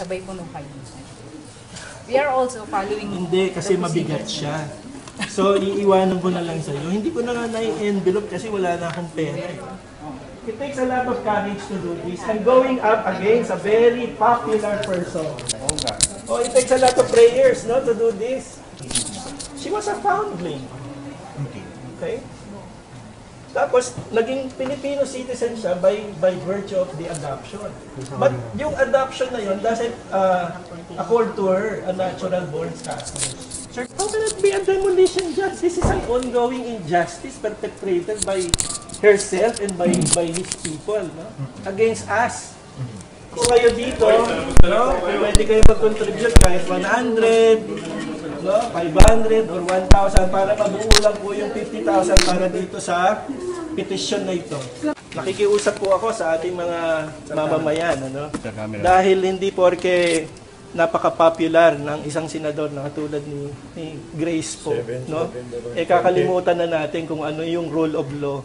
sabay puno kayo. We are also following. Hindi, kasi mabigat siya. So, iiwanan ko na lang sa iyo. Hindi ko na nga na-envelope kasi wala na akong pera. It takes a lot of courage to do this. I'm going up against a very popular person. Oh, it takes a lot of prayers, no, to do this. She was a foundling. Okay? Tapos, naging Filipino citizen siya by virtue of the adoption. But yung adoption na yun doesn't accord to her a natural born status. Sir, how can it be a demolition judge? This is an ongoing injustice perpetrated by herself and by his people, no? Against us. Kung kayo dito, no, pwede kayo mag-contribute kahit 100, no, 500 or 1,000 para mabuo lang po yung 50,000 para dito sa petition na ito. Nakikiusap po ako sa ating mga mamamayan, ano? Dahil hindi porke napaka-popular ng isang senador na katulad ni Grace po, no? Eh kakalimutan na natin kung ano yung rule of law